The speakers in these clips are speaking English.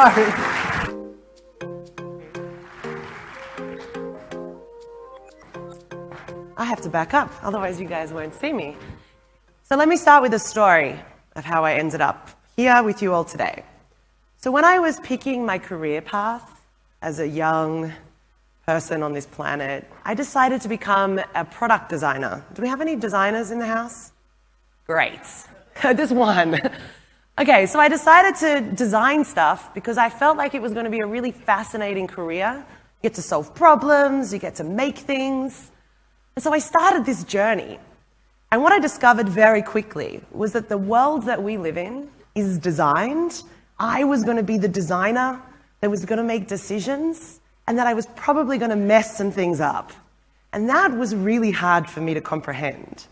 Sorry. I have to back up, otherwise you guys won't see me. So let me start with a story of how I ended up here with you all today. So when I was picking my career path as a young person on this planet, I decided to become a product designer. Do we have any designers in the house? Great. Just one. Okay, so I decided to design stuff because I felt like it was going to be a really fascinating career. You get to solve problems, you get to make things. And so I started this journey. And what I discovered very quickly was that the world that we live in is designed. I was going to be the designer that was going to make decisions, and that I was probably going to mess some things up. And that was really hard for me to comprehend.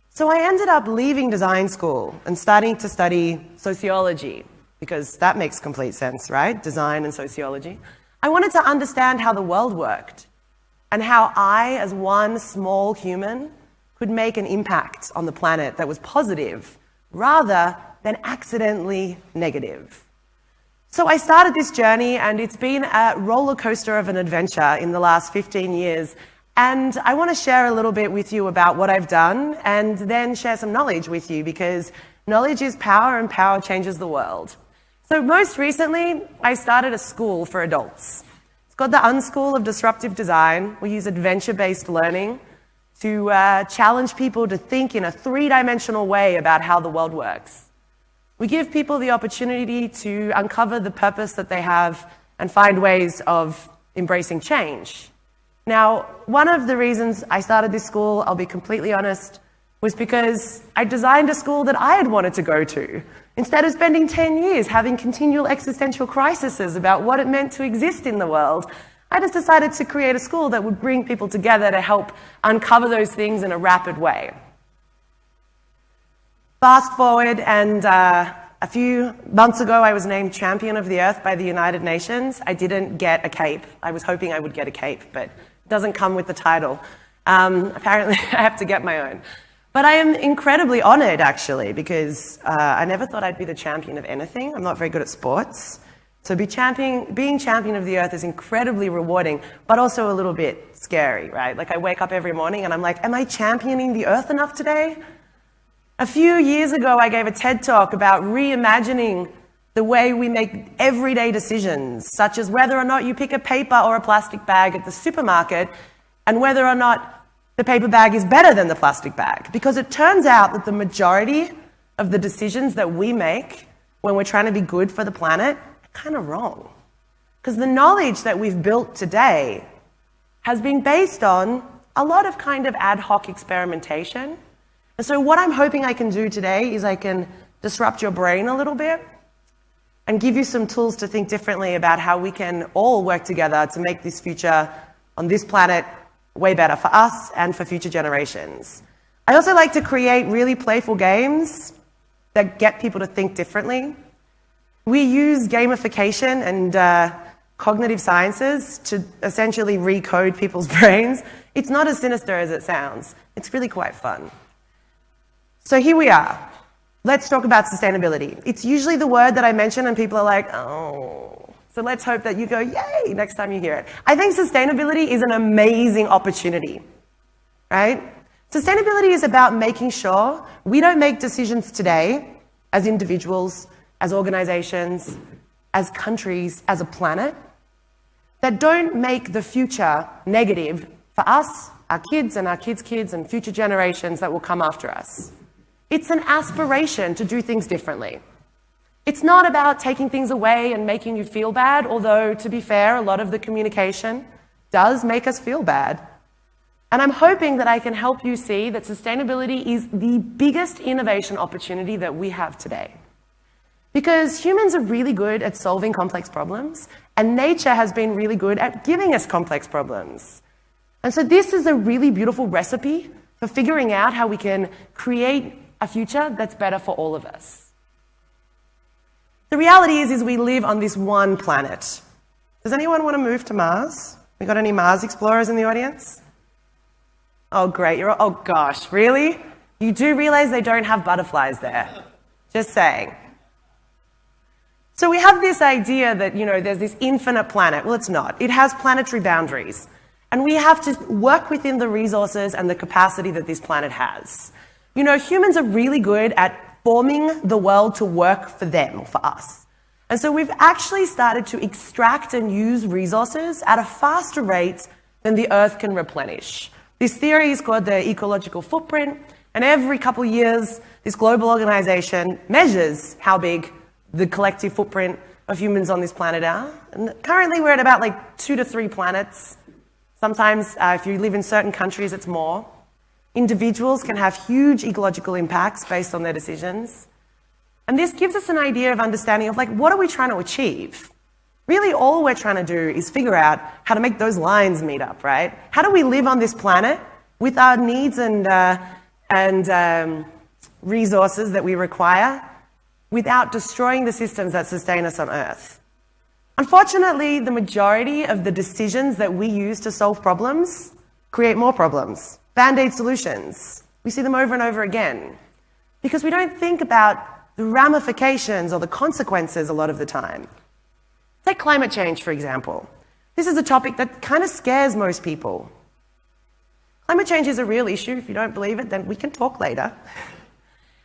So I ended up leaving design school and starting to study sociology, because that makes complete sense, right? Design and sociology. I wanted to understand how the world worked and how I, as one small human, could make an impact on the planet that was positive rather than accidentally negative. So I started this journey, and it's been a roller coaster of an adventure in the last 15 years. And I want to share a little bit with you about what I've done and then share some knowledge with you, because knowledge is power and power changes the world. So most recently, I started a school for adults. It's called the Unschool of Disruptive Design. We use adventure-based learning to challenge people to think in a three-dimensional way about how the world works. We give people the opportunity to uncover the purpose that they have and find ways of embracing change. Now, one of the reasons I started this school, I'll be completely honest, was because I designed a school that I had wanted to go to. Instead of spending 10 years having continual existential crises about what it meant to exist in the world, I just decided to create a school that would bring people together to help uncover those things in a rapid way. Fast forward, and a few months ago, I was named Champion of the Earth by the United Nations. I didn't get a cape. I was hoping I would get a cape, but it doesn't come with the title. Apparently, I have to get my own. But I am incredibly honored, actually, because I never thought I'd be the champion of anything. I'm not very good at sports. So being champion of the earth is incredibly rewarding, but also a little bit scary, right? Like, I wake up every morning and I'm like, am I championing the earth enough today? A few years ago, I gave a TED talk about reimagining the way we make everyday decisions, such as whether or not you pick a paper or a plastic bag at the supermarket, and whether or not the paper bag is better than the plastic bag. Because it turns out that the majority of the decisions that we make when we're trying to be good for the planet are kind of wrong. Because the knowledge that we've built today has been based on a lot of kind of ad hoc experimentation. And so what I'm hoping I can do today is I can disrupt your brain a little bit and give you some tools to think differently about how we can all work together to make this future on this planet way better for us and for future generations. I also like to create really playful games that get people to think differently. We use gamification and cognitive sciences to essentially recode people's brains. It's not as sinister as it sounds. It's really quite fun. So here we are. Let's talk about sustainability. It's usually the word that I mention and people are like, oh. So let's hope that you go, yay, next time you hear it. I think sustainability is an amazing opportunity, right? Sustainability is about making sure we don't make decisions today as individuals, as organizations, as countries, as a planet, that don't make the future negative for us, our kids and our kids' kids and future generations that will come after us. It's an aspiration to do things differently. It's not about taking things away and making you feel bad, although, to be fair, a lot of the communication does make us feel bad. And I'm hoping that I can help you see that sustainability is the biggest innovation opportunity that we have today. Because humans are really good at solving complex problems, and nature has been really good at giving us complex problems. And so this is a really beautiful recipe for figuring out how we can create a future that's better for all of us. The reality is we live on this one planet. Does anyone want to move to Mars? We got any Mars explorers in the audience? Oh, great. Oh, gosh, really? You do realize they don't have butterflies there. Just saying. So we have this idea that, there's this infinite planet. Well, it's not. It has planetary boundaries. And we have to work within the resources and the capacity that this planet has. Humans are really good at forming the world to work for them, for us. And so we've actually started to extract and use resources at a faster rate than the Earth can replenish. This theory is called the ecological footprint, and every couple of years, this global organization measures how big the collective footprint of humans on this planet are. And currently we're at about 2 to 3 planets. Sometimes if you live in certain countries, it's more. Individuals can have huge ecological impacts based on their decisions. And this gives us an idea of understanding of what are we trying to achieve? Really all we're trying to do is figure out how to make those lines meet up, right? How do we live on this planet with our needs and resources that we require without destroying the systems that sustain us on Earth? Unfortunately, the majority of the decisions that we use to solve problems create more problems. Band-aid solutions. We see them over and over again because we don't think about the ramifications or the consequences a lot of the time. Take climate change, for example. This is a topic that kind of scares most people. Climate change is a real issue. If you don't believe it, then we can talk later.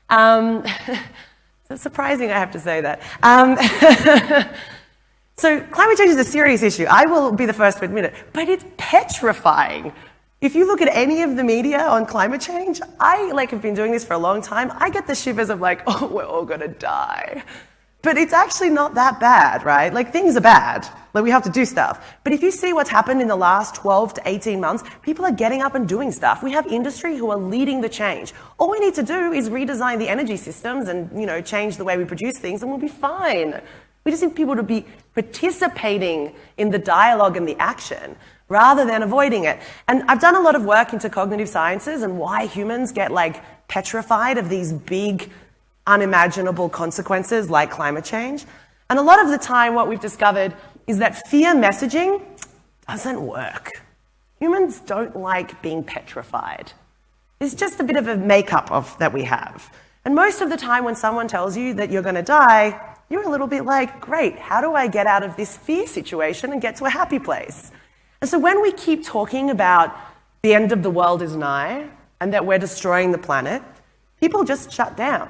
It's surprising I have to say that. So climate change is a serious issue. I will be the first to admit it, but it's petrifying. If you look at any of the media on climate change, I have been doing this for a long time. I get the shivers of oh, we're all gonna die. But it's actually not that bad, right? Things are bad. We have to do stuff. But if you see what's happened in the last 12 to 18 months, people are getting up and doing stuff. We have industry who are leading the change. All we need to do is redesign the energy systems and, change the way we produce things and we'll be fine. We just need people to be participating in the dialogue and the action rather than avoiding it. And I've done a lot of work into cognitive sciences and why humans get petrified of these big, unimaginable consequences like climate change. And a lot of the time what we've discovered is that fear messaging doesn't work. Humans don't like being petrified. It's just a bit of a makeup that we have. And most of the time when someone tells you that you're going to die, you're a little bit great, how do I get out of this fear situation and get to a happy place? And so when we keep talking about the end of the world is nigh and that we're destroying the planet, people just shut down.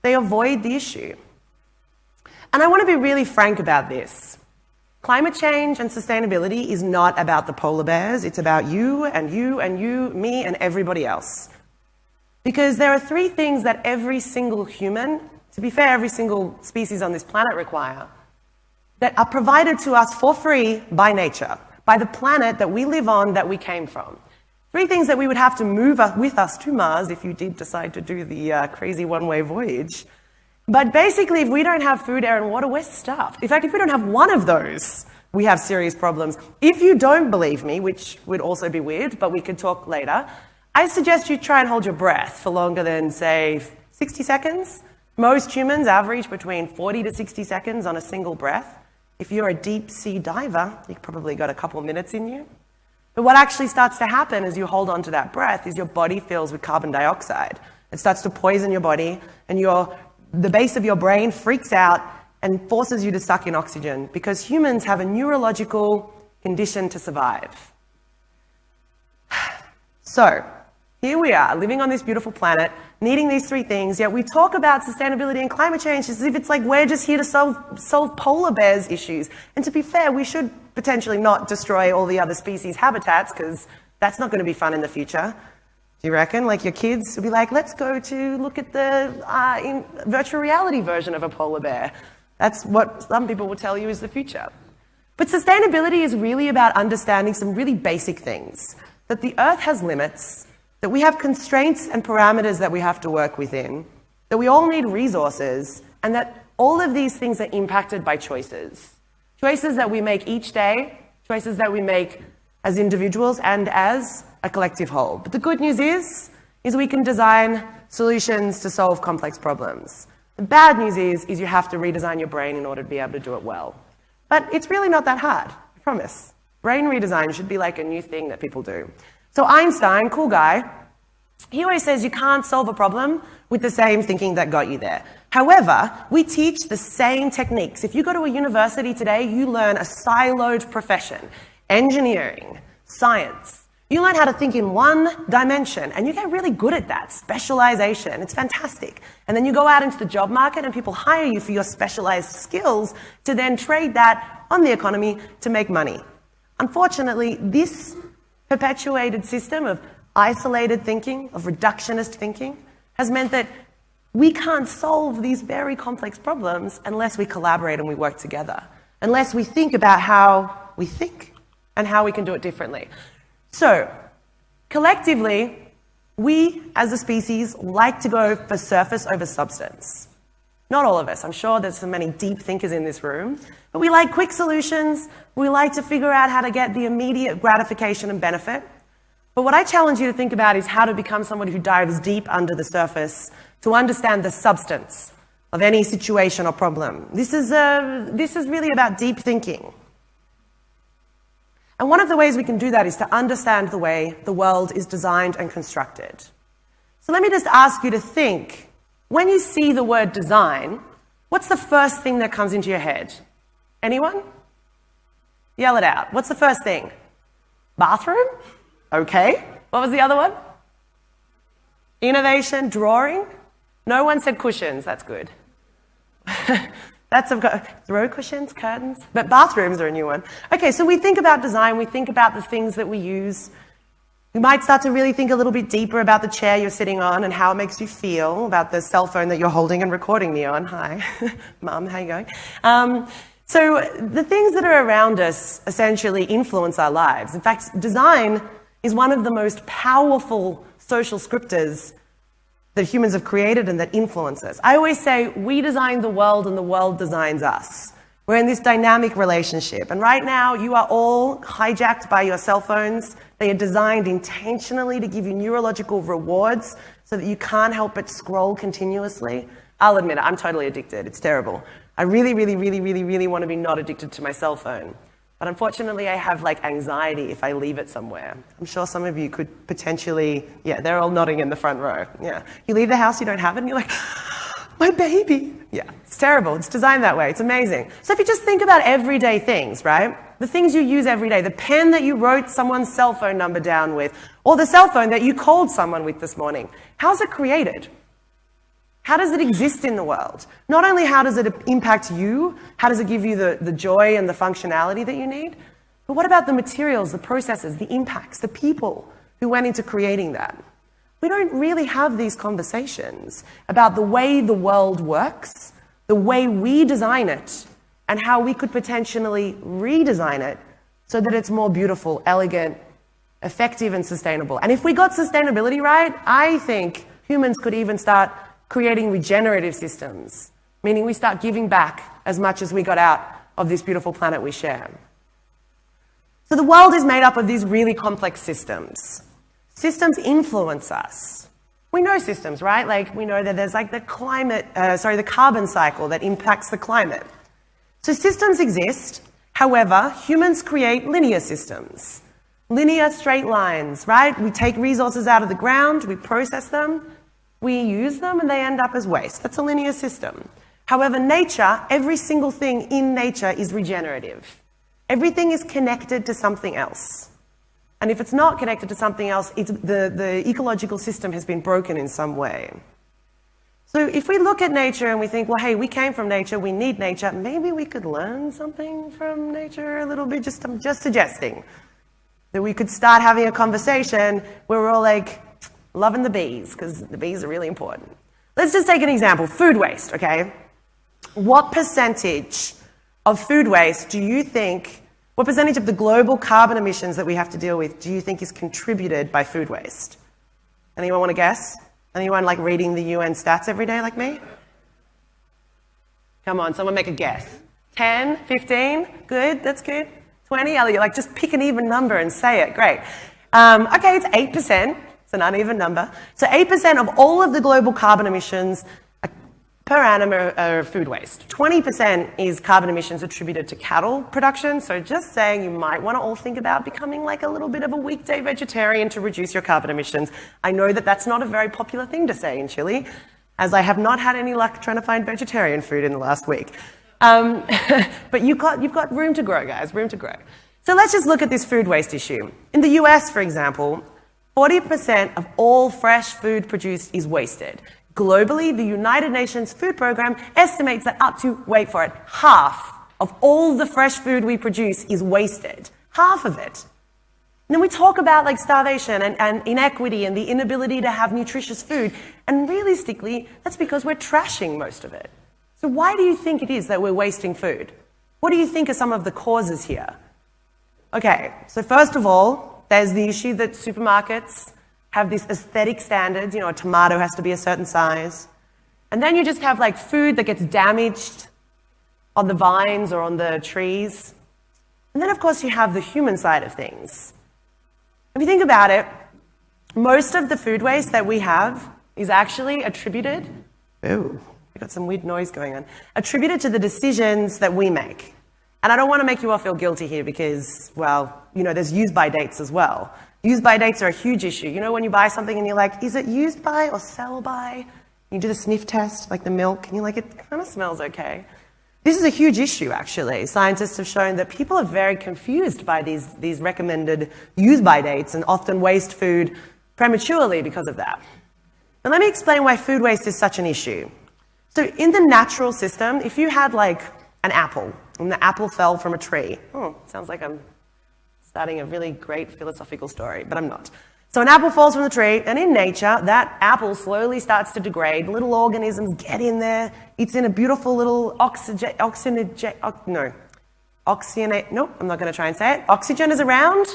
They avoid the issue. And I want to be really frank about this. Climate change and sustainability is not about the polar bears. It's about you and you and you, me and everybody else. Because there are 3 things that every single human, to be fair, every single species on this planet require, that are provided to us for free by nature, by the planet that we live on, that we came from. 3 things that we would have to move with us to Mars if you did decide to do the crazy one-way voyage. But basically, if we don't have food, air, and water, we're stuffed. In fact, if we don't have one of those, we have serious problems. If you don't believe me, which would also be weird, but we could talk later, I suggest you try and hold your breath for longer than, say, 60 seconds. Most humans average between 40 to 60 seconds on a single breath. If you're a deep sea diver, you've probably got a couple minutes in you. But what actually starts to happen as you hold on to that breath is your body fills with carbon dioxide. It starts to poison your body, and the base of your brain freaks out and forces you to suck in oxygen because humans have a neurological condition to survive. So, here we are, living on this beautiful planet, needing these 3 things, yet we talk about sustainability and climate change as if it's we're just here to solve polar bears issues. And to be fair, we should potentially not destroy all the other species' habitats because that's not going to be fun in the future. Do you reckon? Your kids would be let's go to look at the virtual reality version of a polar bear. That's what some people will tell you is the future. But sustainability is really about understanding some really basic things. That the Earth has limits, that we have constraints and parameters that we have to work within, that we all need resources, and that all of these things are impacted by choices. Choices that we make each day, choices that we make as individuals and as a collective whole. But the good news is we can design solutions to solve complex problems. The bad news is you have to redesign your brain in order to be able to do it well. But it's really not that hard, I promise. Brain redesign should be a new thing that people do. So Einstein, cool guy, He always says you can't solve a problem with the same thinking that got you there. However, we teach the same techniques. If you go to a university today, you learn a siloed profession, engineering, science. You learn how to think in one dimension, and you get really good at that, specialization. It's fantastic. And then you go out into the job market and people hire you for your specialized skills to then trade that on the economy to make money. Unfortunately, this perpetuated system of isolated thinking, of reductionist thinking, has meant that we can't solve these very complex problems unless we collaborate and we work together, unless we think about how we think and how we can do it differently. So, collectively, we as a species like to go for surface over substance. Not all of us. I'm sure there's so many deep thinkers in this room, but we like quick solutions. We like to figure out how to get the immediate gratification and benefit. But what I challenge you to think about is how to become someone who dives deep under the surface to understand the substance of any situation or problem. This is really about deep thinking. And one of the ways we can do that is to understand the way the world is designed and constructed. So let me just ask you to think, when you see the word design, what's the first thing that comes into your head? Anyone? Yell it out. What's the first thing? Bathroom? Okay. What was the other one? Innovation, drawing? No one said cushions. That's good. Throw cushions, curtains, but bathrooms are a new one. Okay, so we think about design, we think about the things that we use. We might start to really think a little bit deeper about the chair you're sitting on and how it makes you feel, about the cell phone that you're holding and recording me on. Hi, Mum, how you going? So the things that are around us essentially influence our lives. In fact, design is one of the most powerful social scripters that humans have created and that influence us. I always say we design the world and the world designs us. We're in this dynamic relationship. And right now, you are all hijacked by your cell phones. They are designed intentionally to give you neurological rewards so that you can't help but scroll continuously. I'll admit it, I'm totally addicted. It's terrible. I really want to be not addicted to my cell phone. But unfortunately, I have like anxiety if I leave it somewhere. I'm sure some of you could potentially, yeah, they're all nodding in the front row. Yeah. You leave the house, you don't have it, and you're like, my baby. Yeah, it's terrible. It's designed that way. It's amazing. So if you just think about everyday things, right? The things you use every day, the pen that you wrote someone's cell phone number down with, or the cell phone that you called someone with this morning, how's it created? How does it exist in the world? Not only how does it impact you, how does it give you the joy and the functionality that you need, but what about the materials, the processes, the impacts, the people who went into creating that? We don't really have these conversations about the way the world works, the way we design it, and how we could potentially redesign it so that it's more beautiful, elegant, effective, and sustainable. And if we got sustainability right, I think humans could even start creating regenerative systems, meaning we start giving back as much as we got out of this beautiful planet we share. So the world is made up of these really complex systems. Systems influence us. We know systems, right? Like we know that there's like the carbon cycle that impacts the climate. So systems exist. However, humans create linear systems. Linear straight lines, right? We take resources out of the ground, we process them, we use them, and they end up as waste. That's a linear system. However, nature, every single thing in nature is regenerative. Everything is connected to something else. And if it's not connected to something else, the ecological system has been broken in some way. So if we look at nature and we think, well, hey, we came from nature, we need nature, maybe we could learn something from nature a little bit. I'm just suggesting that we could start having a conversation where we're all like, loving the bees, because the bees are really important. Let's just take an example, food waste, okay? What percentage of food waste do you think, what percentage of the global carbon emissions that we have to deal with do you think is contributed by food waste? Anyone want to guess? Anyone like reading the UN stats every day like me? Come on, someone make a guess. 10, 15, good, that's good. 20, you're like, just pick an even number and say it, great. Okay, it's 8%. It's an uneven number. So 8% of all of the global carbon emissions are per annum are food waste. 20% is carbon emissions attributed to cattle production. So just saying, you might want to all think about becoming like a little bit of a weekday vegetarian to reduce your carbon emissions. I know that that's not a very popular thing to say in Chile, as I have not had any luck trying to find vegetarian food in the last week. But you've got room to grow, guys, room to grow. So let's just look at this food waste issue. In the US, for example, 40% of all fresh food produced is wasted. Globally, the United Nations Food Programme estimates that up to, wait for it, half of all the fresh food we produce is wasted. Half of it. And then we talk about like starvation and inequity and the inability to have nutritious food. And realistically, that's because we're trashing most of it. So why do you think it is that we're wasting food? What do you think are some of the causes here? Okay, so first of all, there's the issue that supermarkets have these aesthetic standards, you know, a tomato has to be a certain size. And then you just have like food that gets damaged on the vines or on the trees. And then of course you have the human side of things. If you think about it, most of the food waste that we have is actually attributed, ooh, we got some weird noise going on, attributed to the decisions that we make. And I don't want to make you all feel guilty here because, well, you know, there's use by dates as well. Use by dates are a huge issue. You know when you buy something and you're like, is it used by or sell by? You do the sniff test, like the milk, and you're like, it kind of smells okay. This is a huge issue, actually. Scientists have shown that people are very confused by these recommended use by dates and often waste food prematurely because of that. But let me explain why food waste is such an issue. So in the natural system, if you had like an apple, and the apple fell from a tree, sounds like I'm starting a really great philosophical story, but I'm not. So an apple falls from the tree, and in nature, that apple slowly starts to degrade. Little organisms get in there. It's in a beautiful little oxygen is around,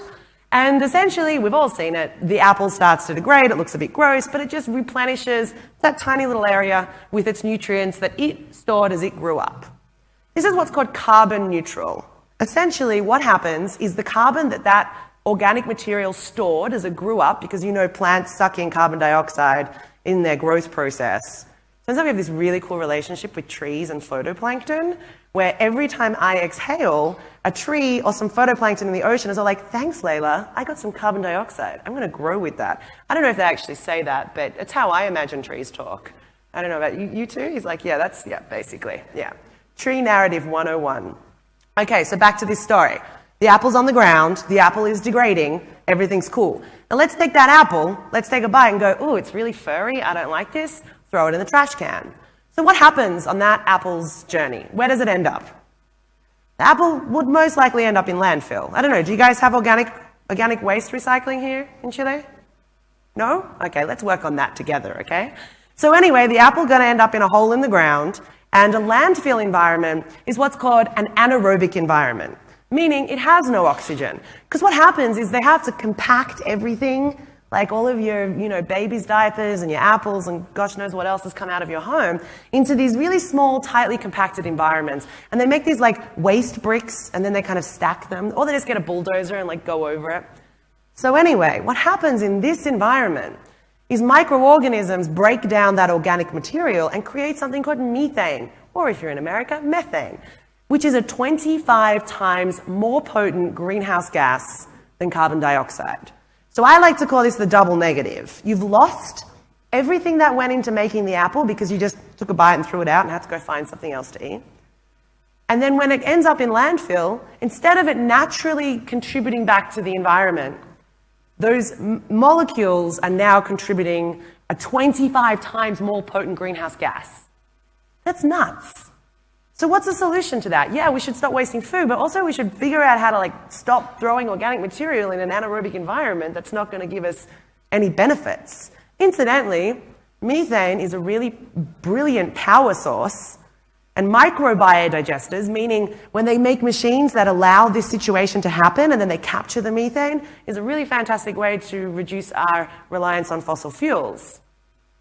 and essentially, we've all seen it, the apple starts to degrade, it looks a bit gross, but it just replenishes that tiny little area with its nutrients that it stored as it grew up. This is what's called carbon neutral. Essentially, what happens is the carbon that organic material stored as it grew up, because you know plants suck in carbon dioxide in their growth process. Turns out we have this really cool relationship with trees and photoplankton, where every time I exhale, a tree or some photoplankton in the ocean is all like, thanks, Leyla, I got some carbon dioxide. I'm going to grow with that. I don't know if they actually say that, but it's how I imagine trees talk. I don't know about you two? He's like, yeah, basically, yeah. Tree narrative 101. Okay, so back to this story. The apple's on the ground, the apple is degrading, everything's cool. Now let's take that apple, let's take a bite and go, ooh, it's really furry, I don't like this, throw it in the trash can. So what happens on that apple's journey? Where does it end up? The apple would most likely end up in landfill. I don't know, do you guys have organic waste recycling here in Chile? No? Okay, let's work on that together, okay? So anyway, the apple gonna end up in a hole in the ground, and a landfill environment is what's called an anaerobic environment, meaning it has no oxygen. Because what happens is they have to compact everything, like all of your, baby's diapers and your apples and gosh knows what else has come out of your home, into these really small, tightly compacted environments. And they make these like waste bricks and then they kind of stack them, or they just get a bulldozer and like go over it. So anyway, what happens in this environment is microorganisms break down that organic material and create something called methane, or if you're in America, methane, which is a 25 times more potent greenhouse gas than carbon dioxide. So I like to call this the double negative. You've lost everything that went into making the apple because you just took a bite and threw it out and had to go find something else to eat. And then when it ends up in landfill, instead of it naturally contributing back to the environment, those molecules are now contributing a 25 times more potent greenhouse gas. That's nuts. So what's the solution to that? Yeah, we should stop wasting food, but also we should figure out how to stop throwing organic material in an anaerobic environment that's not going to give us any benefits. Incidentally, methane is a really brilliant power source, and microbiodigesters, meaning when they make machines that allow this situation to happen and then they capture the methane, is a really fantastic way to reduce our reliance on fossil fuels.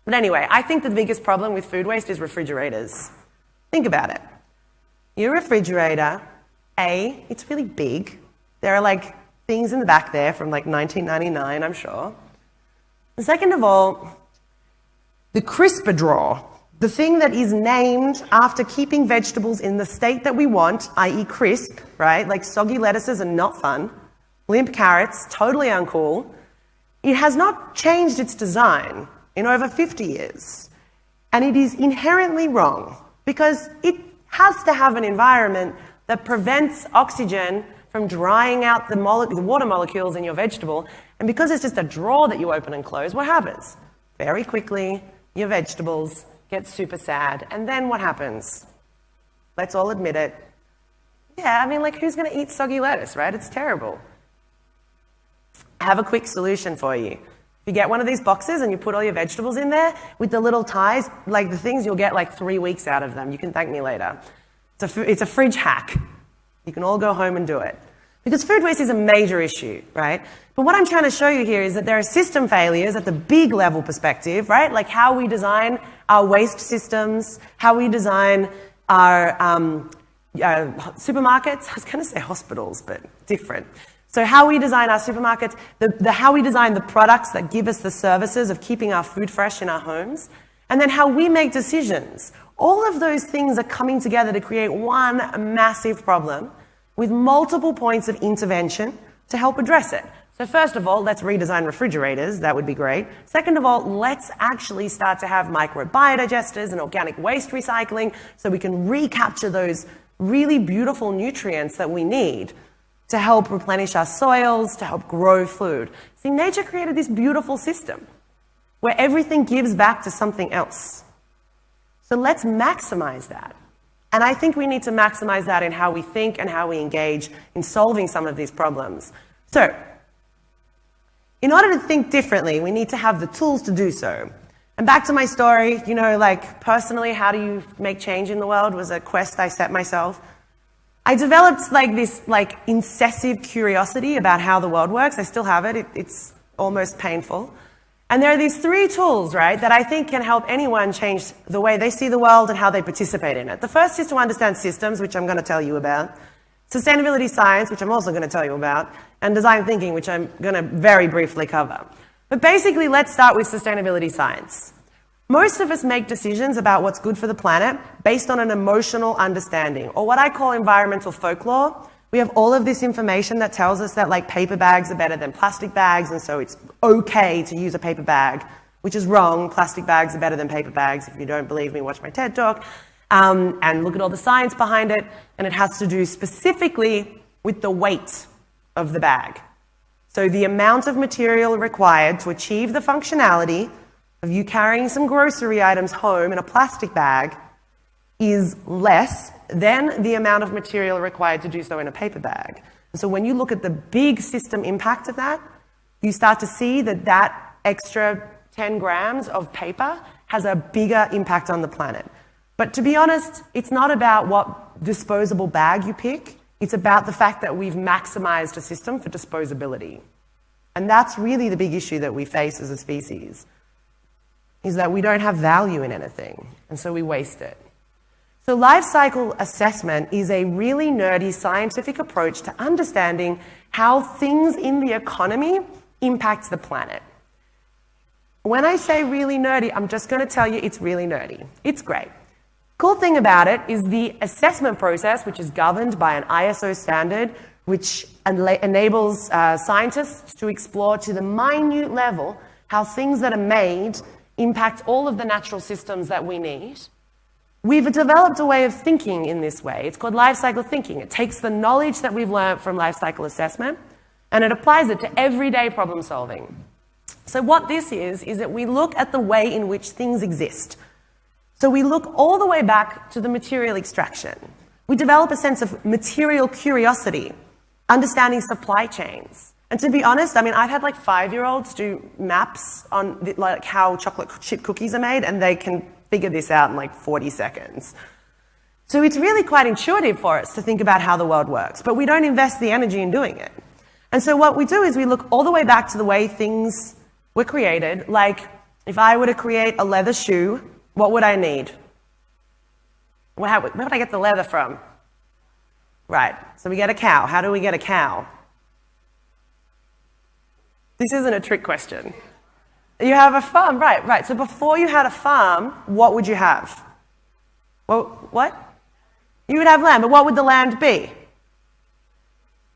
But anyway, I think the biggest problem with food waste is refrigerators. Think about it. Your refrigerator, it's really big. There are things in the back there from 1999, I'm sure. And second of all, the crisper drawer the thing that is named after keeping vegetables in the state that we want, i.e. crisp, right? Like soggy lettuces are not fun. Limp carrots, totally uncool. It has not changed its design in over 50 years. And it is inherently wrong because it has to have an environment that prevents oxygen from drying out the water molecules in your vegetable. And because it's just a drawer that you open and close, what happens? Very quickly, your vegetables get super sad. And then what happens? Let's all admit it. Yeah, I mean, like, who's going to eat soggy lettuce, right? It's terrible. I have a quick solution for you. If you get one of these boxes and you put all your vegetables in there with the little ties, like the things, you'll get like 3 weeks out of them. You can thank me later. It's a fridge hack. You can all go home and do it. Because food waste is a major issue, right? But what I'm trying to show you here is that there are system failures at the big level perspective, right? Like how we design our waste systems, how we design our supermarkets. I was going to say hospitals, but different. So how we design our supermarkets, how we design the products that give us the services of keeping our food fresh in our homes, and then how we make decisions. All of those things are coming together to create one massive problem with multiple points of intervention to help address it. So first of all, let's redesign refrigerators. That would be great. Second of all, let's actually start to have microbiodigesters and organic waste recycling so we can recapture those really beautiful nutrients that we need to help replenish our soils, to help grow food. See, nature created this beautiful system where everything gives back to something else. So let's maximize that. And I think we need to maximize that in how we think and how we engage in solving some of these problems. So, in order to think differently, we need to have the tools to do so. And back to my story, you know, like personally, how do you make change in the world was a quest I set myself. I developed like this incessive curiosity about how the world works. I still have it. It's almost painful. And there are these 3 tools, right, that I think can help anyone change the way they see the world and how they participate in it. The first is to understand systems, which I'm going to tell you about. Sustainability science, which I'm also going to tell you about. And design thinking, which I'm going to very briefly cover. But basically, let's start with sustainability science. Most of us make decisions about what's good for the planet based on an emotional understanding, or what I call environmental folklore. We have all of this information that tells us that like paper bags are better than plastic bags, and so it's okay to use a paper bag, which is wrong. Plastic bags are better than paper bags. If you don't believe me, watch my TED Talk. And look at all the science behind it, and it has to do specifically with the weight of the bag. So the amount of material required to achieve the functionality of you carrying some grocery items home in a plastic bag is less than the amount of material required to do so in a paper bag. And so when you look at the big system impact of that, you start to see that that extra 10 grams of paper has a bigger impact on the planet. But to be honest, it's not about what disposable bag you pick. It's about the fact that we've maximized a system for disposability. And that's really the big issue that we face as a species, is that we don't have value in anything, and so we waste it. So life cycle assessment is a really nerdy scientific approach to understanding how things in the economy impact the planet. When I say really nerdy, I'm just going to tell you it's really nerdy. It's great. Cool thing about it is the assessment process, which is governed by an ISO standard, which enables scientists to explore to the minute level how things that are made impact all of the natural systems that we need. We've developed a way of thinking in this way. It's called life cycle thinking. It takes the knowledge that we've learned from life cycle assessment and it applies it to everyday problem solving. So what this is that we look at the way in which things exist. So we look all the way back to the material extraction. We develop a sense of material curiosity, understanding supply chains. And to be honest, I mean, I've had like 5-year-olds do maps on like how chocolate chip cookies are made, and they can figure this out in like 40 seconds. So it's really quite intuitive for us to think about how the world works, but we don't invest the energy in doing it. And so what we do is we look all the way back to the way things were created. Like if I were to create a leather shoe, what would I need? Where would I get the leather from? Right, so we get a cow. How do we get a cow? This isn't a trick question. You have a farm, right. So before you had a farm, what would you have? Well, what? You would have land, but what would the land be?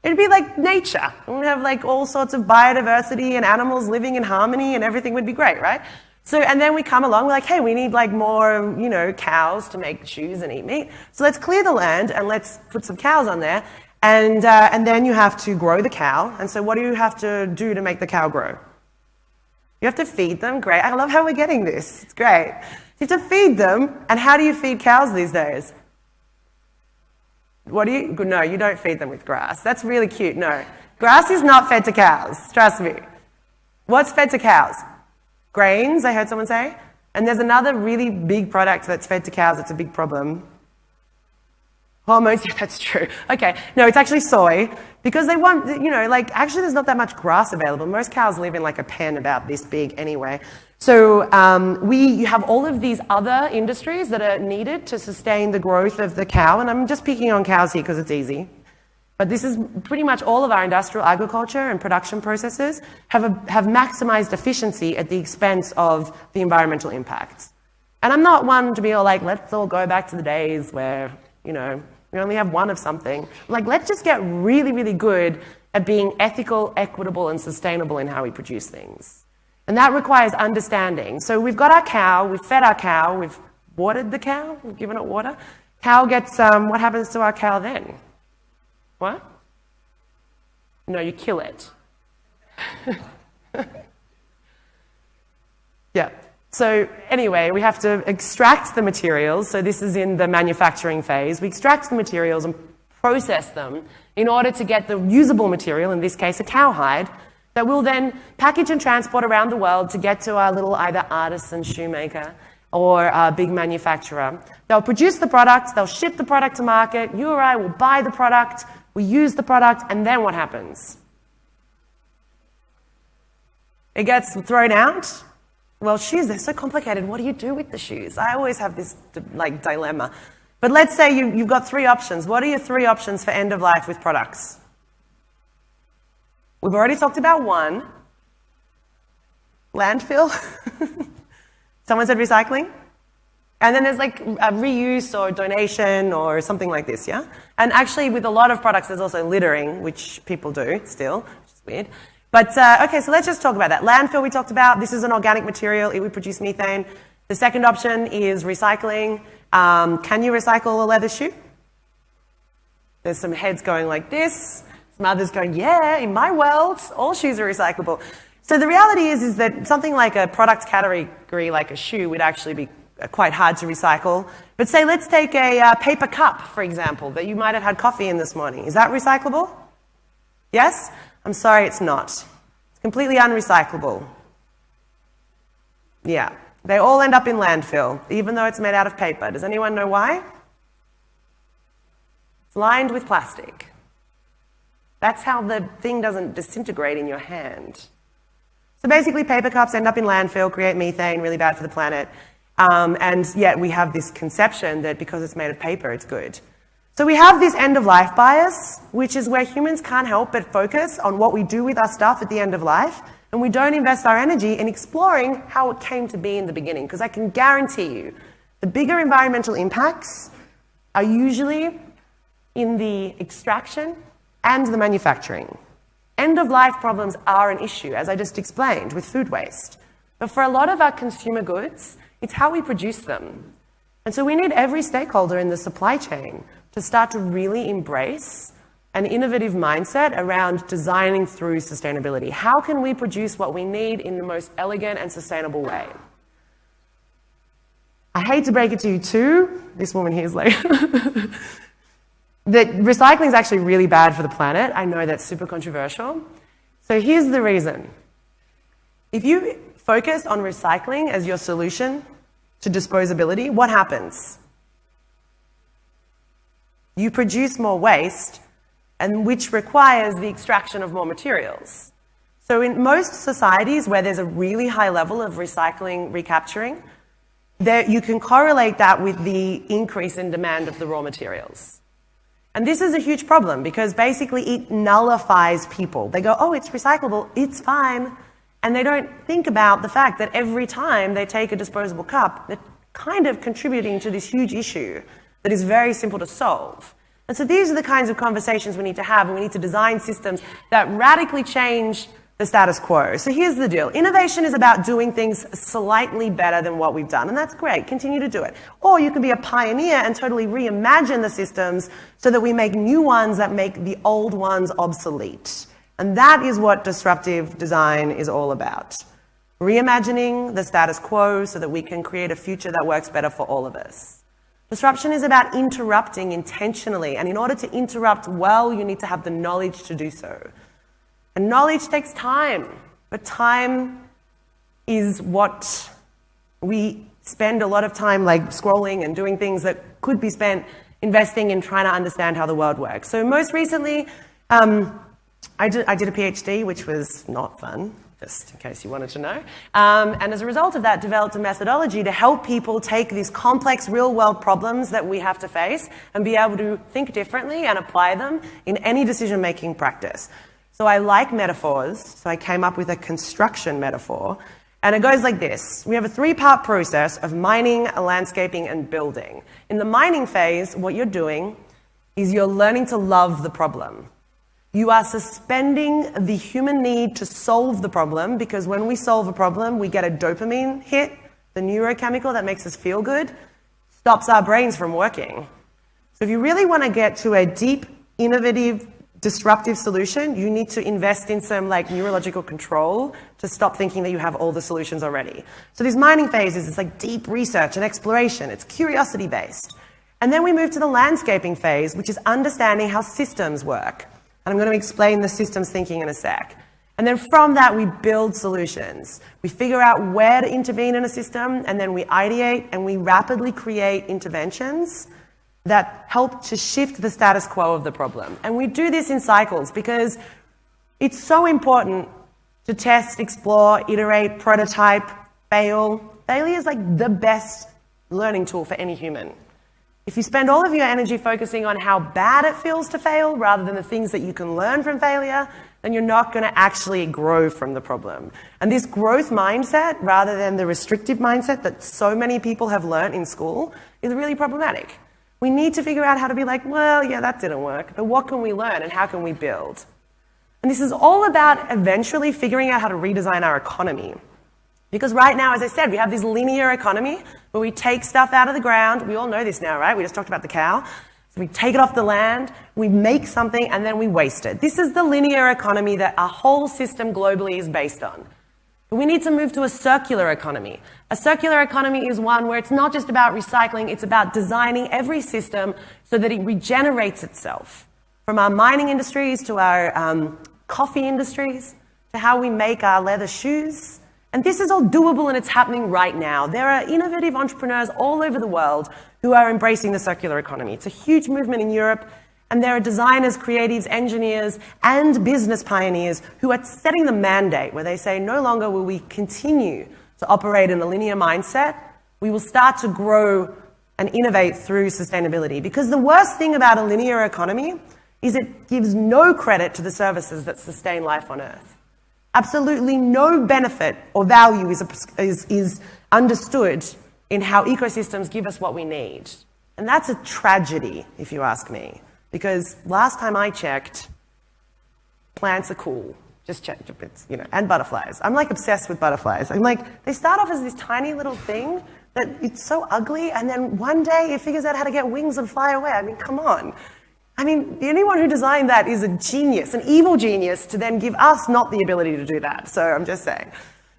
It'd be like nature. It would have like all sorts of biodiversity and animals living in harmony and everything would be great, right? So, and then we come along, we're like, hey, we need like more, cows to make shoes and eat meat. So let's clear the land and let's put some cows on there. And then you have to grow the cow. And so what do you have to do to make the cow grow? You have to feed them. Great. I love how we're getting this. It's great. You have to feed them. And how do you feed cows these days? No, you don't feed them with grass. That's really cute. No. Grass is not fed to cows. Trust me. What's fed to cows? Grains, I heard someone say. And there's another really big product that's fed to cows that's a big problem. Hormones, yeah, that's true. Okay, no, it's actually soy. Because they want, actually there's not that much grass available. Most cows live in like a pen about this big anyway. So you have all of these other industries that are needed to sustain the growth of the cow. And I'm just picking on cows here because it's easy. But this is pretty much all of our industrial agriculture and production processes have maximized efficiency at the expense of the environmental impacts. And I'm not one to be all like, let's all go back to the days where, we only have one of something. Like, let's just get really, really good at being ethical, equitable, and sustainable in how we produce things. And that requires understanding. So we've got our cow, we've fed our cow, we've watered the cow, we've given it water. Cow gets, what happens to our cow then? What? No, you kill it. Yeah. So anyway, we have to extract the materials. So this is in the manufacturing phase. We extract the materials and process them in order to get the usable material, in this case a cowhide, that we'll then package and transport around the world to get to our little either artisan shoemaker or a big manufacturer. They'll produce the product, they'll ship the product to market, you or I will buy the product, we use the product, and then what happens? It gets thrown out. Well, shoes, they're so complicated. What do you do with the shoes? I always have this dilemma. But let's say you've got 3 options. What are your 3 options for end of life with products? We've already talked about one. Landfill. Someone said recycling. And then there's like a reuse or donation or something like this, yeah? And actually with a lot of products there's also littering, which people do still, which is weird. But, okay, so let's just talk about that. Landfill we talked about. This is an organic material. It would produce methane. The second option is recycling. Can you recycle a leather shoe? There's some heads going like this. Some others going, yeah, in my world, all shoes are recyclable. So the reality is that something like a product category like a shoe would actually be quite hard to recycle. But say, let's take a paper cup, for example, that you might have had coffee in this morning. Is that recyclable? Yes? I'm sorry, it's not. It's completely unrecyclable. Yeah, they all end up in landfill, even though it's made out of paper. Does anyone know why? It's lined with plastic. That's how the thing doesn't disintegrate in your hand. So basically, paper cups end up in landfill, create methane, really bad for the planet. And yet we have this conception that because it's made of paper, it's good. So we have this end-of-life bias, which is where humans can't help but focus on what we do with our stuff at the end of life, and we don't invest our energy in exploring how it came to be in the beginning, because I can guarantee you the bigger environmental impacts are usually in the extraction and the manufacturing. End-of-life problems are an issue, as I just explained, with food waste. But for a lot of our consumer goods, it's how we produce them. And so we need every stakeholder in the supply chain to start to really embrace an innovative mindset around designing through sustainability. How can we produce what we need in the most elegant and sustainable way? I hate to break it to you too, this woman here is like, that recycling is actually really bad for the planet. I know that's super controversial. So here's the reason. If you focus on recycling as your solution to disposability, what happens? You produce more waste, and which requires the extraction of more materials. So in most societies where there's a really high level of recycling, recapturing, you can correlate that with the increase in demand of the raw materials. And this is a huge problem because basically it nullifies people. They go, oh, it's recyclable, it's fine. And they don't think about the fact that every time they take a disposable cup, they're kind of contributing to this huge issue that is very simple to solve. And so these are the kinds of conversations we need to have, and we need to design systems that radically change the status quo. So here's the deal. Innovation is about doing things slightly better than what we've done, and that's great. Continue to do it. Or you can be a pioneer and totally reimagine the systems so that we make new ones that make the old ones obsolete. And that is what disruptive design is all about. Reimagining the status quo so that we can create a future that works better for all of us. Disruption is about interrupting intentionally, and in order to interrupt well, you need to have the knowledge to do so. And knowledge takes time, but time is what we spend a lot of time like scrolling and doing things that could be spent investing in trying to understand how the world works. So most recently, I did a PhD, which was not fun, just in case you wanted to know. And as a result of that, developed a methodology to help people take these complex real-world problems that we have to face and be able to think differently and apply them in any decision-making practice. So I like metaphors, so I came up with a construction metaphor. And it goes like this. We have a 3-part process of mining, landscaping, and building. In the mining phase, what you're doing is you're learning to love the problem. You are suspending the human need to solve the problem, because when we solve a problem, we get a dopamine hit, the neurochemical that makes us feel good, stops our brains from working. So if you really want to get to a deep, innovative, disruptive solution, you need to invest in some like neurological control to stop thinking that you have all the solutions already. So these mining phases, it's like deep research and exploration. It's curiosity based. And then we move to the landscaping phase, which is understanding how systems work. And I'm going to explain the systems thinking in a sec. And then from that, we build solutions. We figure out where to intervene in a system, and then we ideate and we rapidly create interventions that help to shift the status quo of the problem. And we do this in cycles because it's so important to test, explore, iterate, prototype, fail. Failure is like the best learning tool for any human. If you spend all of your energy focusing on how bad it feels to fail rather than the things that you can learn from failure, then you're not going to actually grow from the problem. And this growth mindset, rather than the restrictive mindset that so many people have learned in school, is really problematic. We need to figure out how to be like, well, yeah, that didn't work, but what can we learn and how can we build? And this is all about eventually figuring out how to redesign our economy. Because right now, as I said, we have this linear economy where we take stuff out of the ground. We all know this now, right? We just talked about the cow. So we take it off the land, we make something, and then we waste it. This is the linear economy that our whole system globally is based on. But we need to move to a circular economy. A circular economy is one where it's not just about recycling, it's about designing every system so that it regenerates itself. From our mining industries to our coffee industries, to how we make our leather shoes. And this is all doable, and it's happening right now. There are innovative entrepreneurs all over the world who are embracing the circular economy. It's a huge movement in Europe, and there are designers, creatives, engineers, and business pioneers who are setting the mandate where they say no longer will we continue to operate in a linear mindset. We will start to grow and innovate through sustainability. Because the worst thing about a linear economy is it gives no credit to the services that sustain life on Earth. Absolutely no benefit or value is understood in how ecosystems give us what we need. And that's a tragedy, if you ask me. Because last time I checked, plants are cool. Just check, and butterflies. I'm like obsessed with butterflies. I'm like, they start off as this tiny little thing that it's so ugly, and then one day it figures out how to get wings and fly away. I mean, come on. I mean, anyone who designed that is a genius, an evil genius, to then give us not the ability to do that. So I'm just saying.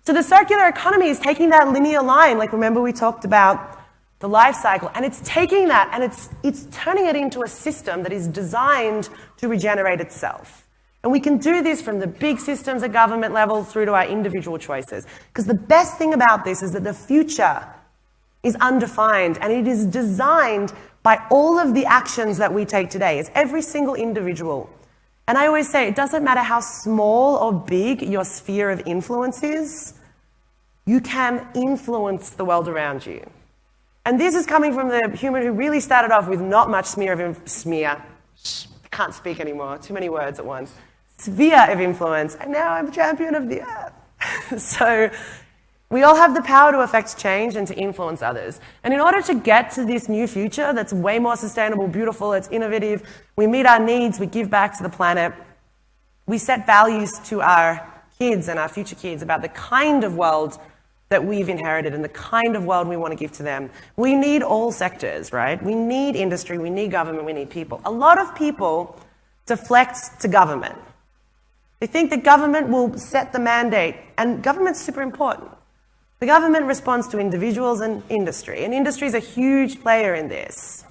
So the circular economy is taking that linear line, like remember we talked about the life cycle, and it's taking that and it's turning it into a system that is designed to regenerate itself. And we can do this from the big systems at government level through to our individual choices. Because the best thing about this is that the future is undefined, and it is designed by all of the actions that we take today. It's every single individual. And I always say, it doesn't matter how small or big your sphere of influence is, you can influence the world around you. And this is coming from the human who really started off with not much can't speak anymore, too many words at once, sphere of influence, and now I'm champion of the earth. So we all have the power to affect change and to influence others. And in order to get to this new future that's way more sustainable, beautiful, it's innovative, we meet our needs, we give back to the planet, we set values to our kids and our future kids about the kind of world that we've inherited and the kind of world we want to give to them. We need all sectors, right? We need industry, we need government, we need people. A lot of people deflect to government. They think that government will set the mandate, and government's super important. The government responds to individuals and industry is a huge player in this.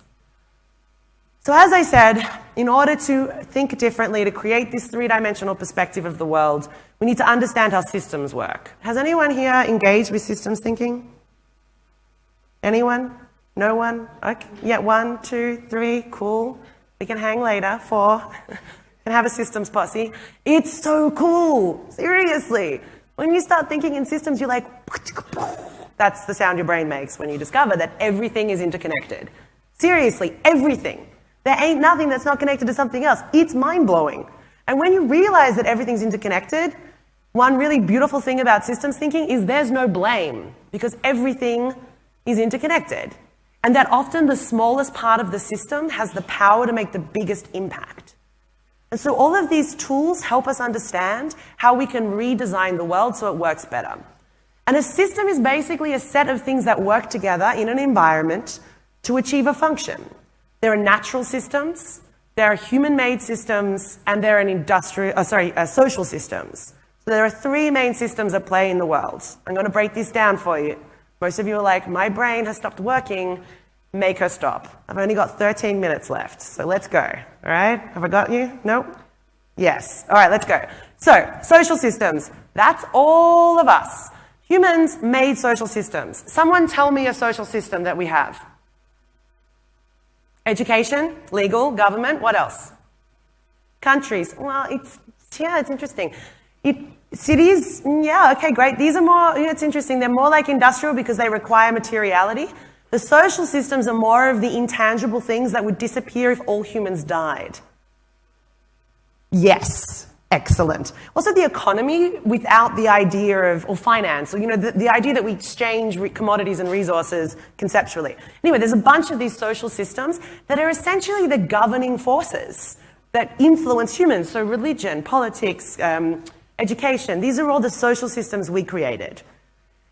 So as I said, in order to think differently, to create this three-dimensional perspective of the world, we need to understand how systems work. Has anyone here engaged with systems thinking? Anyone? No one? Okay. Yeah, 1, 2, 3, cool. We can hang later, 4. Can have a systems posse. It's so cool, seriously. When you start thinking in systems, you're like, that's the sound your brain makes when you discover that everything is interconnected. Seriously, everything. There ain't nothing that's not connected to something else. It's mind-blowing. And when you realize that everything's interconnected, one really beautiful thing about systems thinking is there's no blame, because everything is interconnected. And that often the smallest part of the system has the power to make the biggest impact. And so all of these tools help us understand how we can redesign the world so it works better. And a system is basically a set of things that work together in an environment to achieve a function. There are natural systems, there are human-made systems, and there are social systems. So there are 3 main systems at play in the world. I'm going to break this down for you. Most of you are like, my brain has stopped working, make her stop. I've only got 13 minutes left, so let's go. All right? Have I got you? No? Yes. All right, let's go. So, social systems. That's all of us. Humans made social systems. Someone tell me a social system that we have. Education, legal, government, what else? Countries. Well, it's interesting. Cities, yeah, okay, great. These are more, it's interesting. They're more like industrial because they require materiality. The social systems are more of the intangible things that would disappear if all humans died. Yes, excellent. Also the economy without the idea of, or finance, or the idea that we exchange commodities and resources conceptually. Anyway, there's a bunch of these social systems that are essentially the governing forces that influence humans. So religion, politics, education, these are all the social systems we created.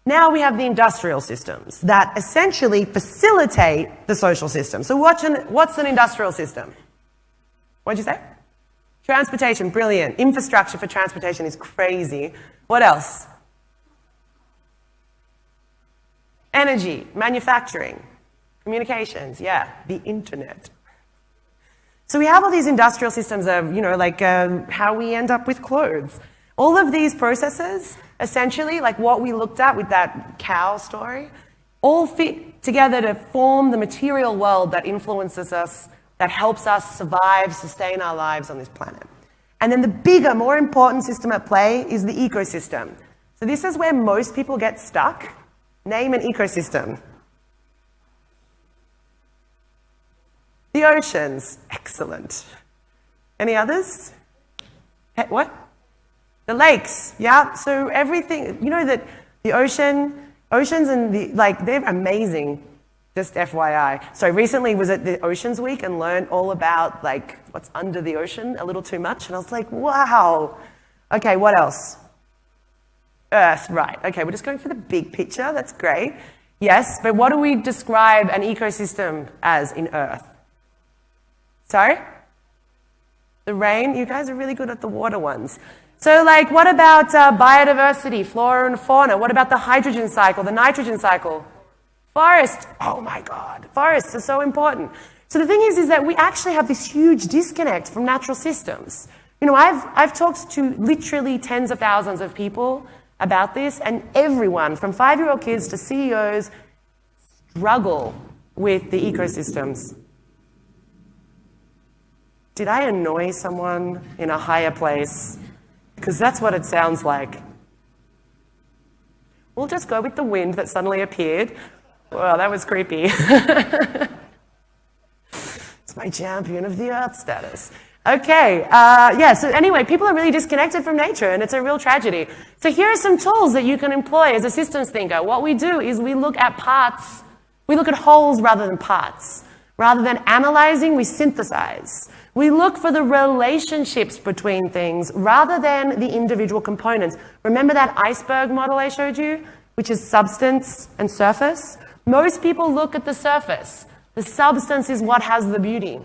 Now we have the industrial systems that essentially facilitate the social system. So what's an industrial system? What'd you say? Transportation, brilliant. Infrastructure for transportation is crazy. What else? Energy, manufacturing, communications, yeah, the internet. So we have all these industrial systems of, how we end up with clothes. All of these processes, essentially, like what we looked at with that cow story, all fit together to form the material world that influences us, that helps us survive, sustain our lives on this planet. And then the bigger, more important system at play is the ecosystem. So this is where most people get stuck. Name an ecosystem. The oceans. Excellent. Any others? What? The lakes. Yeah. So everything, that the oceans and they're amazing. Just FYI. So recently was at the Oceans Week and learned all about what's under the ocean a little too much. And I was like, wow. Okay, what else? Earth, right. Okay, we're just going for the big picture. That's great. Yes, but what do we describe an ecosystem as in Earth? Sorry? The rain? You guys are really good at the water ones. So what about biodiversity, flora and fauna? What about the hydrogen cycle, the nitrogen cycle? Forest, oh my God, forests are so important. So the thing is that we actually have this huge disconnect from natural systems. I've talked to literally tens of thousands of people about this, and everyone from 5-year-old kids to CEOs struggle with the ecosystems. Did I annoy someone in a higher place? Because that's what it sounds like. We'll just go with the wind that suddenly appeared. Well, that was creepy. It's my champion of the earth status. Okay, so anyway, people are really disconnected from nature, and it's a real tragedy. So here are some tools that you can employ as a systems thinker. What we do is we look at parts, we look at wholes rather than parts. Rather than analyzing, we synthesize. We look for the relationships between things rather than the individual components. Remember that iceberg model I showed you, which is substance and surface? Most people look at the surface. The substance is what has the beauty.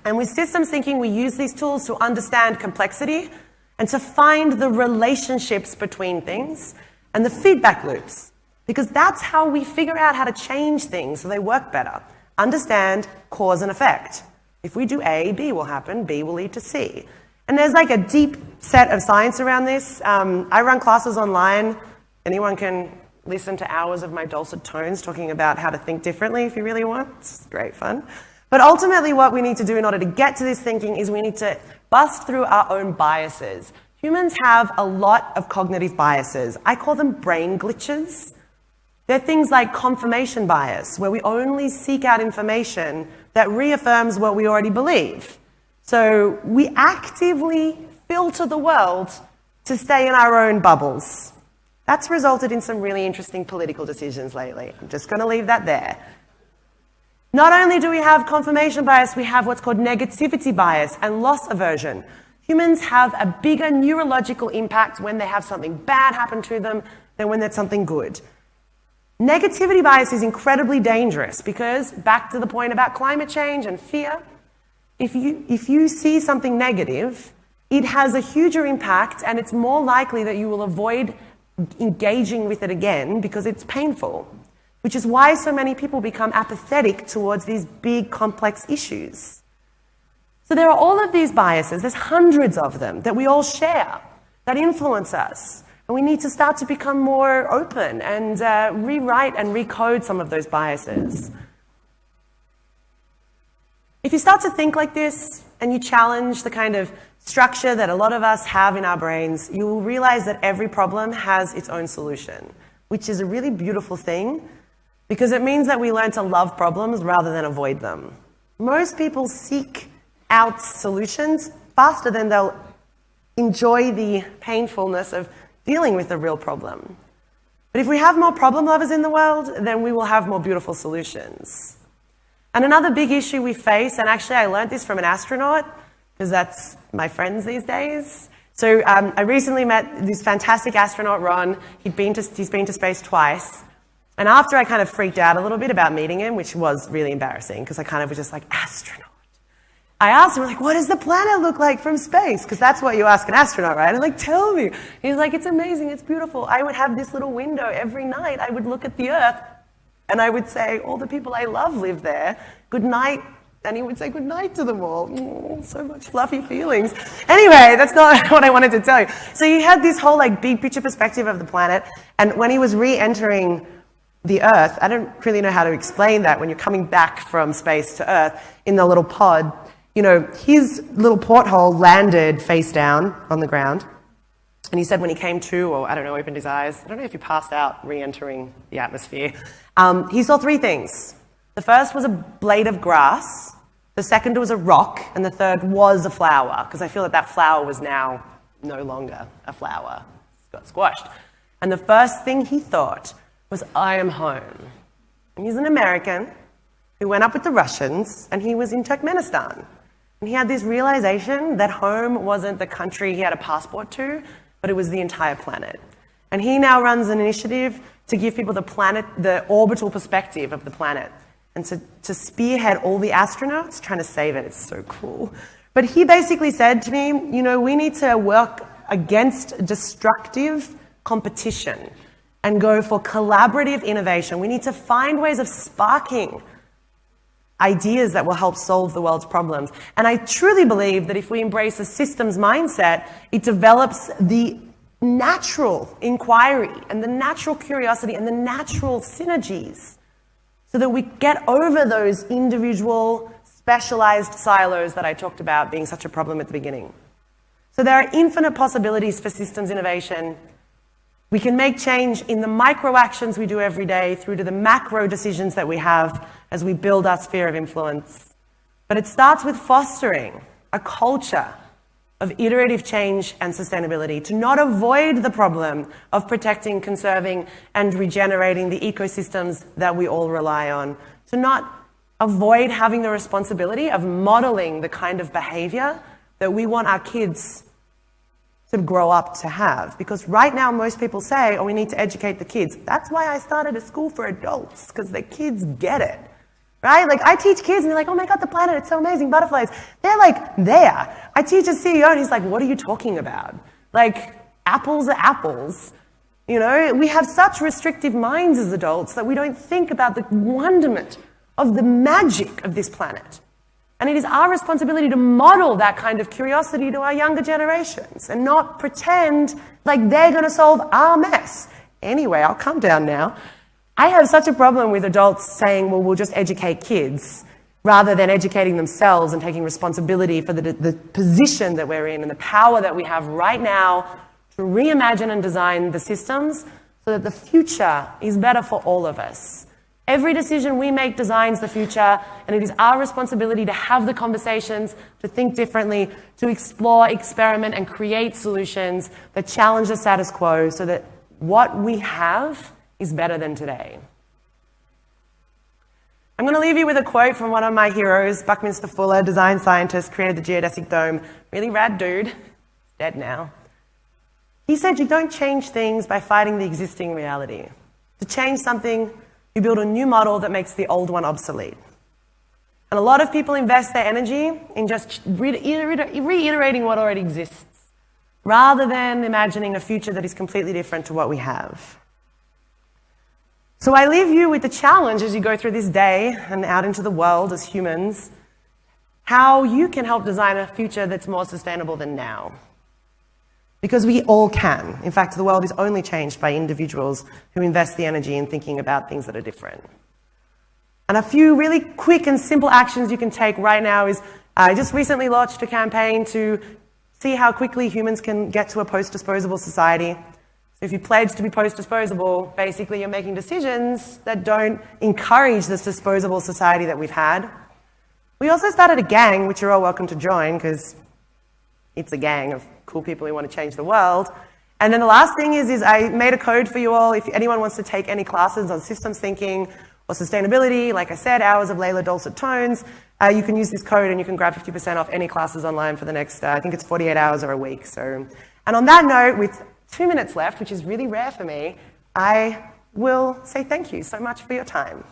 And with systems thinking, we use these tools to understand complexity and to find the relationships between things and the feedback loops, because that's how we figure out how to change things so they work better. Understand cause and effect. If we do A, B will happen, B will lead to C. And there's like a deep set of science around this. I run classes online. Anyone can listen to hours of my dulcet tones talking about how to think differently if you really want. It's great fun. But ultimately what we need to do in order to get to this thinking is we need to bust through our own biases. Humans have a lot of cognitive biases. I call them brain glitches. They're things like confirmation bias, where we only seek out information that reaffirms what we already believe. So we actively filter the world to stay in our own bubbles. That's resulted in some really interesting political decisions lately. I'm just going to leave that there. Not only do we have confirmation bias, we have what's called negativity bias and loss aversion. Humans have a bigger neurological impact when they have something bad happen to them than when there's something good. Negativity bias is incredibly dangerous because, back to the point about climate change and fear, if you see something negative, it has a huger impact and it's more likely that you will avoid engaging with it again because it's painful, which is why so many people become apathetic towards these big, complex issues. So there are all of these biases, there's hundreds of them that we all share, that influence us. And we need to start to become more open and rewrite and recode some of those biases. If you start to think like this and you challenge the kind of structure that a lot of us have in our brains, you will realize that every problem has its own solution, which is a really beautiful thing because it means that we learn to love problems rather than avoid them. Most people seek out solutions faster than they'll enjoy the painfulness of dealing with a real problem. But if we have more problem lovers in the world, then we will have more beautiful solutions. And another big issue we face, and actually I learned this from an astronaut, because that's my friends these days. So I recently met this fantastic astronaut, Ron. He's been to space twice. And after I kind of freaked out a little bit about meeting him, which was really embarrassing, because I kind of was just like, astronaut. I asked him, like, what does the planet look like from space? Because that's what you ask an astronaut, right? I'm like, tell me. He's like, it's amazing, it's beautiful. I would have this little window every night. I would look at the Earth, and I would say, all the people I love live there. Good night. And he would say good night to them all. So much fluffy feelings. Anyway, that's not what I wanted to tell you. So he had this whole like big picture perspective of the planet, and when he was re-entering the Earth, I don't really know how to explain that when you're coming back from space to Earth in the little pod. You know, his little porthole landed face down on the ground. And he said when he came to, or I don't know, opened his eyes, I don't know if he passed out re-entering the atmosphere, he saw three things. The first was a blade of grass, the second was a rock, and the third was a flower, because I feel that that flower was now no longer a flower. It got squashed. And the first thing he thought was, I am home. And he's an American who went up with the Russians, and he was in Turkmenistan. And he had this realization that home wasn't the country he had a passport to, but it was the entire planet. And he now runs an initiative to give people the orbital perspective of the planet, and to spearhead all the astronauts trying to save it. It's so cool. But he basically said to me, you know, we need to work against destructive competition and go for collaborative innovation. We need to find ways of sparking ideas that will help solve the world's problems. And I truly believe that if we embrace a systems mindset, it develops the natural inquiry and the natural curiosity and the natural synergies so that we get over those individual specialized silos that I talked about being such a problem at the beginning. So there are infinite possibilities for systems innovation. We can make change in the micro actions we do every day through to the macro decisions that we have as we build our sphere of influence. But it starts with fostering a culture of iterative change and sustainability, to not avoid the problem of protecting, conserving, and regenerating the ecosystems that we all rely on, to not avoid having the responsibility of modeling the kind of behavior that we want our kids to grow up to have. Because right now, most people say, oh, we need to educate the kids. That's why I started a school for adults, because the kids get it. Right? Like, I teach kids and they're like, oh my God, the planet, it's so amazing, butterflies. They're like, there. I teach a CEO and he's like, what are you talking about? Like, apples are apples. You know, we have such restrictive minds as adults that we don't think about the wonderment of the magic of this planet. And it is our responsibility to model that kind of curiosity to our younger generations and not pretend like they're going to solve our mess. Anyway, I'll calm down now. I have such a problem with adults saying, well, we'll just educate kids, rather than educating themselves and taking responsibility for the position that we're in and the power that we have right now to reimagine and design the systems so that the future is better for all of us. Every decision we make designs the future, and it is our responsibility to have the conversations, to think differently, to explore, experiment, and create solutions that challenge the status quo so that what we have is better than today. I'm going to leave you with a quote from one of my heroes, Buckminster Fuller, design scientist, created the geodesic dome. Really rad dude, dead now. He said, you don't change things by fighting the existing reality. To change something, you build a new model that makes the old one obsolete. And a lot of people invest their energy in just reiterating what already exists, rather than imagining a future that is completely different to what we have. So I leave you with the challenge as you go through this day and out into the world as humans, how you can help design a future that's more sustainable than now. Because we all can. In fact, the world is only changed by individuals who invest the energy in thinking about things that are different. And a few really quick and simple actions you can take right now is, I just recently launched a campaign to see how quickly humans can get to a post-disposable society. So if you pledge to be post-disposable, basically you're making decisions that don't encourage this disposable society that we've had. We also started a gang, which you're all welcome to join, because it's a gang of cool people who want to change the world. And then the last thing is I made a code for you all. If anyone wants to take any classes on systems thinking or sustainability, like I said, hours of Leyla dulcet tones, you can use this code and you can grab 50% off any classes online for the next, I think it's 48 hours or a week. So, and on that note, with 2 minutes left, which is really rare for me, I will say thank you so much for your time.